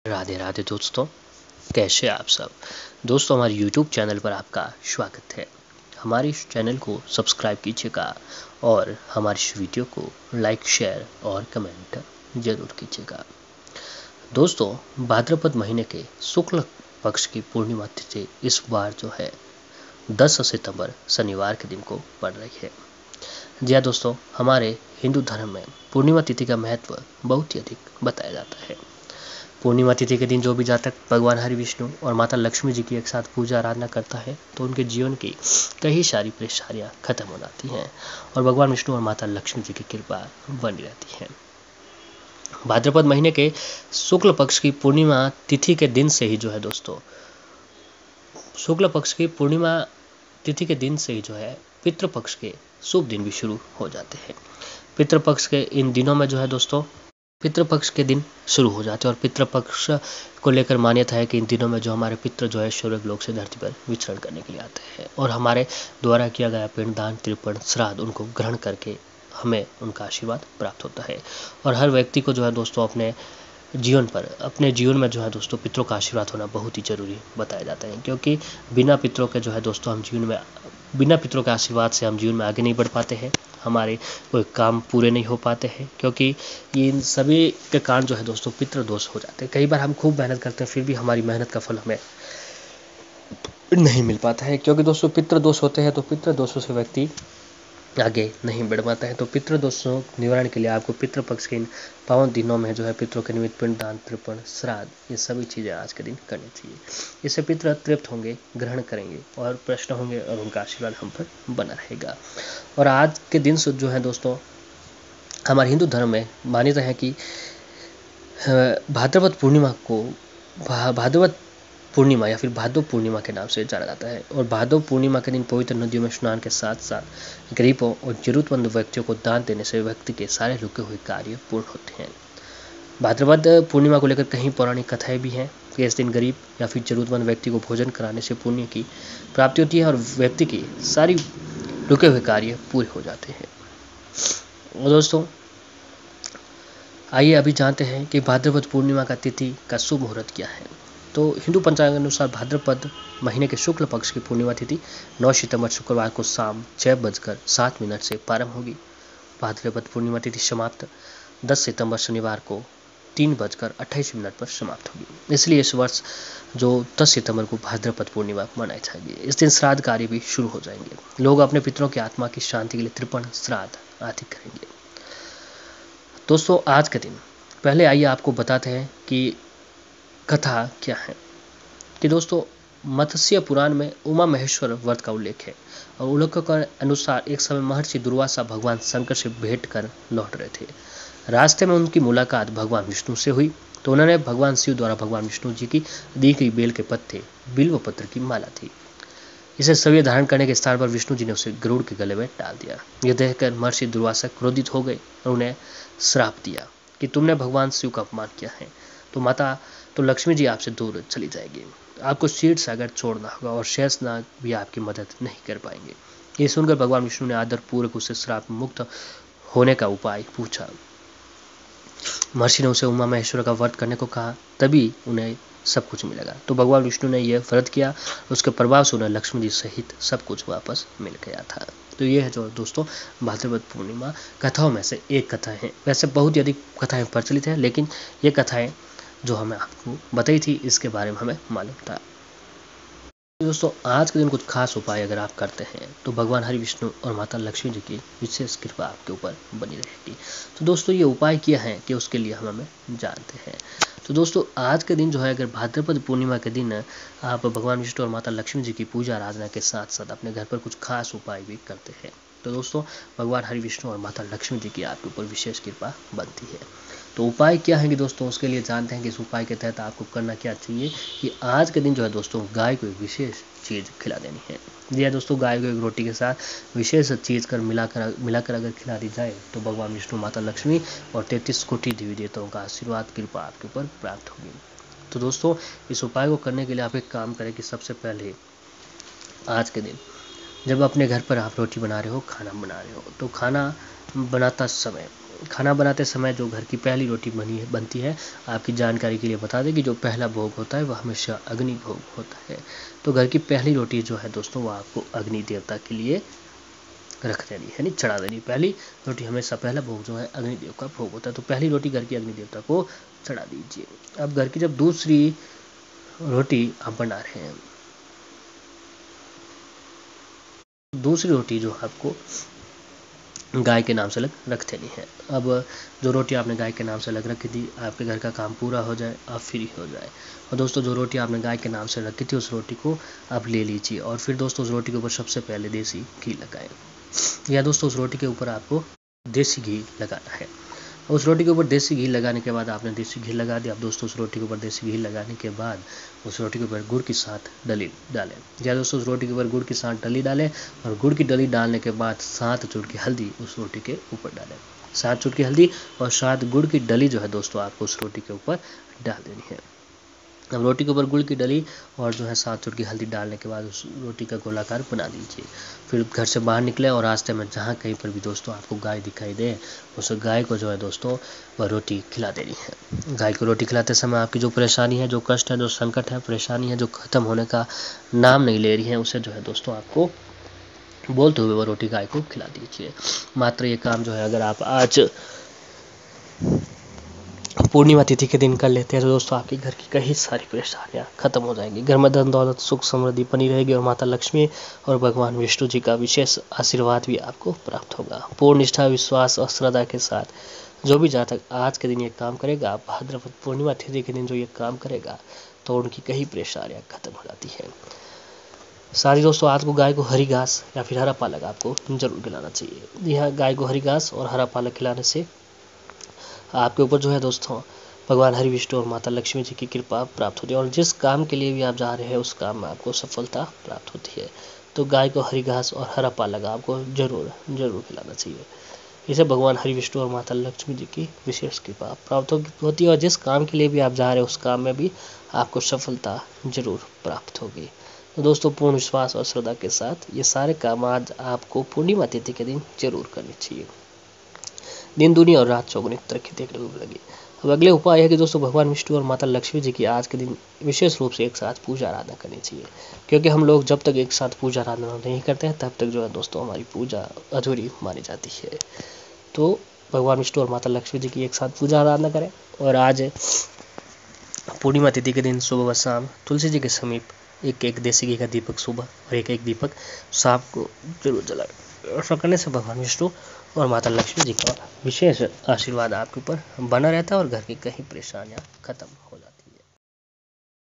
राधे राधे दोस्तों, कैसे आप सब दोस्तों। हमारे YouTube चैनल पर आपका स्वागत है। हमारे इस चैनल को सब्सक्राइब कीजिएगा और हमारी इस वीडियो को लाइक, शेयर और कमेंट जरूर कीजिएगा। दोस्तों, भाद्रपद महीने के शुक्ल पक्ष की पूर्णिमा तिथि इस बार जो है 10 सितंबर शनिवार के दिन को पड़ रही है। जी हाँ दोस्तों, हमारे हिंदू धर्म में पूर्णिमा तिथि का महत्व बहुत ही अधिक बताया जाता है। पूर्णिमा तिथि के दिन जो भी जातक भगवान हरि विष्णु और माता लक्ष्मी जी की एक साथ पूजा आराधना करता है तो उनके जीवन की कई सारी परेशानियां खत्म हो जाती हैं और भगवान विष्णु और माता लक्ष्मी जी की कृपा बनी रहती है। भाद्रपद महीने के शुक्ल पक्ष की पूर्णिमा तिथि के दिन से ही जो है दोस्तों, शुक्ल पक्ष की पूर्णिमा तिथि के दिन से ही जो है पितृपक्ष के शुभ दिन भी शुरू हो जाते हैं। पितृपक्ष के इन दिनों में जो है दोस्तों, पितृपक्ष के दिन शुरू हो जाते हैं और पितृपक्ष को लेकर मान्यता है कि इन दिनों में जो हमारे पितृ जो है स्वर्ग लोक से धरती पर विचरण करने के लिए आते हैं और हमारे द्वारा किया गया पिंडदान, तर्पण, श्राद्ध उनको ग्रहण करके हमें उनका आशीर्वाद प्राप्त होता है। और हर व्यक्ति को जो है दोस्तों अपने जीवन में जो है दोस्तों पितरों का आशीर्वाद होना बहुत ही जरूरी बताया जाता है, क्योंकि बिना पितरों के जो है दोस्तों बिना पितरों के आशीर्वाद से हम जीवन में आगे नहीं बढ़ पाते हैं, हमारे कोई काम पूरे नहीं हो पाते हैं, क्योंकि इन सभी के कारण जो है दोस्तों पितृ दोष हो जाते हैं। कई बार हम खूब मेहनत करते हैं फिर भी हमारी मेहनत का फल हमें नहीं मिल पाता है, क्योंकि दोस्तों पितृ दोष होते हैं तो पितृ दोषों से व्यक्ति आगे नहीं बढ़ पाता है। तो पितृ दोषों निवारण के लिए आपको पितृपक्ष के इन पावन दिनों में जो है पितरों के निमित्त पिंडदान, तर्पण, श्राद्ध ये सभी चीज़ें आज के दिन करनी चाहिए। इससे पितृ तृप्त होंगे, ग्रहण करेंगे और प्रसन्न होंगे और उनका आशीर्वाद हम पर बना रहेगा। और आज के दिन से जो है दोस्तों हमारे हिंदू धर्म में मान्यता है कि भाद्रपद पूर्णिमा या फिर भादव पूर्णिमा के नाम से जाना जाता है। और भादव पूर्णिमा के दिन पवित्र नदियों में स्नान के साथ साथ गरीबों और जरूरतमंद व्यक्तियों को दान देने से व्यक्ति के सारे रुके हुए कार्य पूर्ण होते हैं। भाद्रपद पूर्णिमा को लेकर कहीं पौराणिक कथाएं भी हैं कि इस दिन गरीब या फिर जरूरतमंद व्यक्ति को भोजन कराने से पुण्य की प्राप्ति होती है और व्यक्ति की सारी रुके हुए कार्य पूरे हो जाते हैं। और दोस्तों आइए अभी जानते हैं कि भाद्रपद पूर्णिमा का तिथि का शुभ मुहूर्त क्या है। तो हिंदू पंचांग अनुसार भाद्रपद महीने के शुक्ल पक्ष की पूर्णिमा तिथि 9 सितंबर शुक्रवार को शाम 6:07 से प्रारंभ होगी। भाद्रपद पूर्णिमा तिथि समाप्त 10 सितंबर शनिवार को 3:28 पर समाप्त होगी। इसलिए इस वर्ष जो 10 सितंबर को भाद्रपद पूर्णिमा मनाई जाएगी, इस दिन श्राद्ध कार्य भी शुरू हो जाएंगे। लोग अपने पितरों की आत्मा की शांति के लिए तर्पण, श्राद्ध आदि करेंगे। दोस्तों आज के दिन पहले आइए आपको बताते हैं कि कथा क्या है। कि दोस्तों मत्स्य पुराण में उमा महेश्वर व्रत का उल्लेख है और उल्लेखों के अनुसार एक समय महर्षि दुर्वासा भगवान शंकर से भेंट कर लौट रहे थे। रास्ते में उनकी मुलाकात भगवान विष्णु से हुई तो उन्होंने भगवान शिव द्वारा भगवान विष्णु जी की दी गई बेल के पत्ते बिल्व पत्र की माला थी, इसे सभी धारण करने के स्थान पर विष्णु जी ने उसे गरुड़ के गले में डाल दिया। यह देखकर महर्षि दुर्वासा क्रोधित हो गए और उन्हें श्राप दिया कि तुमने भगवान शिव का अपमान किया है तो लक्ष्मी जी आपसे दूर चली जाएगी, आपको क्षीर सागर छोड़ना होगा और शेषनाग भी आपकी मदद नहीं कर पाएंगे। ये सुनकर भगवान विष्णु ने आदर पूर्वक उसे श्राप मुक्त होने का उपाय पूछा। महर्षि ने उसे उमा महेश्वर का व्रत करने को कहा, तभी उन्हें सब कुछ मिलेगा। तो भगवान विष्णु ने यह व्रत किया, उसके प्रभाव से उन्हें लक्ष्मी जी सहित सब कुछ वापस मिल गया था। तो ये है जो दोस्तों भाद्रपद पूर्णिमा कथाओं में से एक कथा है। वैसे बहुत ही अधिक कथाएं प्रचलित हैं, लेकिन ये कथाएं जो हमें आपको बताई थी इसके बारे में हमें मालूम था। दोस्तों आज के दिन कुछ खास उपाय अगर आप करते हैं तो भगवान हरि विष्णु और माता लक्ष्मी जी की विशेष कृपा आपके ऊपर बनी रहेगी। तो दोस्तों ये उपाय किया है कि उसके लिए हम हमें जानते हैं। तो दोस्तों आज के दिन जो है अगर भाद्रपद पूर्णिमा के दिन आप भगवान विष्णु और माता लक्ष्मी जी की पूजा आराधना के साथ साथ अपने घर पर कुछ खास उपाय भी करते हैं तो दोस्तों भगवान हरि विष्णु और माता लक्ष्मी जी की आपके ऊपर विशेष कृपा बनती है। तो उपाय क्या है कि दोस्तों उसके लिए जानते हैं कि इस उपाय के तहत आपको करना क्या चाहिए कि आज के दिन जो है दोस्तों गाय को एक विशेष चीज़ खिला देनी है। जी हाँ दोस्तों, गाय को एक रोटी के साथ विशेष चीज़ कर मिलाकर अगर खिला दी जाए तो भगवान विष्णु, माता लक्ष्मी और 33 कोटि देवी देवताओं का आशीर्वाद कृपा आपके ऊपर प्राप्त होगी। तो दोस्तों इस उपाय को करने के लिए आप एक काम करें कि सबसे पहले आज के दिन जब अपने घर पर आप रोटी बना रहे हो, खाना बना रहे हो, तो खाना बनाता समय खाना बनाते समय जो घर की पहली रोटी बनती है, आपकी जानकारी के लिए बता दें कि जो पहला भोग होता है वह हमेशा अग्नि भोग होता है। तो घर की पहली रोटी जो है दोस्तों वो आपको अग्नि देवता के लिए रख देनी है, यानी चढ़ा देनी। पहली रोटी हमेशा पहला भोग जो है अग्निदेव का भोग होता है, तो पहली रोटी घर की अग्नि देवता को चढ़ा दीजिए। अब घर की जब दूसरी रोटी आप बना रहे हैं, दूसरी रोटी जो आपको गाय के नाम से अलग रख देनी है। अब जो रोटी आपने गाय के नाम से अलग रखी थी, आपके घर का काम पूरा हो जाए, आप फ्री हो जाए। और दोस्तों जो रोटी आपने गाय के नाम से रखी थी उस रोटी को आप ले लीजिए और फिर दोस्तों उस रोटी के ऊपर सबसे पहले देसी घी लगाएं, या दोस्तों उस रोटी के ऊपर आपको देसी घी लगाना है। उस रोटी के ऊपर देसी घी लगाने के बाद आपने देसी घी लगा दिया। अब दोस्तों उस रोटी के ऊपर देसी घी लगाने के बाद उस रोटी के ऊपर गुड़ की 7 डली डालें, या दोस्तों उस रोटी के ऊपर गुड़ की 7 डली डालें और गुड़ की डली डालने के बाद 7 चुटकी हल्दी उस रोटी के ऊपर डालें। 7 चुटकी हल्दी और 7 गुड़ की डली जो है दोस्तों आपको उस रोटी के ऊपर डाल देनी है। अब रोटी के ऊपर गुड़ की डली और जो है 7 चुटकी हल्दी डालने के बाद उस रोटी का गोलाकार बना लीजिए। फिर घर से बाहर निकले और रास्ते में जहाँ कहीं पर भी दोस्तों आपको गाय दिखाई दे, उस गाय को जो है दोस्तों वह रोटी खिला देनी है। गाय को रोटी खिलाते समय आपकी जो परेशानी है, जो कष्ट है, जो संकट है, परेशानी है जो ख़त्म होने का नाम नहीं ले रही है, उसे जो है दोस्तों आपको बोलते हुए वह रोटी गाय को खिला दीजिए। मात्र ये काम जो है अगर आप आज पूर्णिमा तिथि के दिन कर लेते हैं तो दोस्तों आपके घर की कई सारी परेशानियां खत्म हो जाएंगी। घर में धन दौलत सुख समृद्धि बनी रहेगी और माता लक्ष्मी और भगवान विष्णु जी का विशेष आशीर्वाद भी आपको प्राप्त होगा। पूर्ण निष्ठा, विश्वास और श्रद्धा के साथ जो भी जातक आज के दिन ये काम करेगा, भाद्रपद पूर्णिमा तिथि के दिन जो ये काम करेगा, तो उनकी कई परेशानियाँ खत्म हो जाती है। साथ ही दोस्तों आज को गाय को हरी घास या फिर हरा पालक आपको जरूर खिलाना चाहिए। यह गाय को हरी घास और हरा पालक खिलाने से आपके ऊपर जो है दोस्तों भगवान हरि विष्णु और माता लक्ष्मी जी की कृपा प्राप्त होती है और जिस काम के लिए भी आप जा रहे हैं उस काम में आपको सफलता प्राप्त होती है। तो गाय को हरी घास और हरा पालक आपको जरूर खिलाना चाहिए। इसे भगवान हरि विष्णु और माता लक्ष्मी जी की विशेष कृपा प्राप्त होती है और जिस काम के लिए भी आप जा रहे हैं उस काम में भी आपको सफलता जरूर प्राप्त होगी। तो दोस्तों पूर्ण विश्वास और श्रद्धा के साथ ये सारे काम आज आपको पूर्णिमा तिथि के दिन जरूर करने चाहिए। दिन दुनी और रात चौगुनी तरक्की देखने को मिलेगी। अब अगले उपाय है कि दोस्तों भगवान विष्णु और माता लक्ष्मी जी की आज के दिन विशेष रूप से एक साथ पूजा आराधना करनी चाहिए, क्योंकि हम लोग जब तक एक साथ पूजा आराधना नहीं करते हैं तब तक जो है दोस्तों हमारी पूजा अधूरी मानी जाती है। तो भगवान विष्णु और माता लक्ष्मी जी की एक साथ पूजा आराधना करें और आज पूर्णिमा तिथि के दिन सुबह व शाम तुलसी जी के समीप एक देसी घी का दीपक सुबह और एक दीपक शाम को जरूर जलाएं। ऐसा करने से भगवान विष्णु और माता लक्ष्मी जी का विशेष आशीर्वाद आपके ऊपर बना रहता है और घर की कई परेशानियां खत्म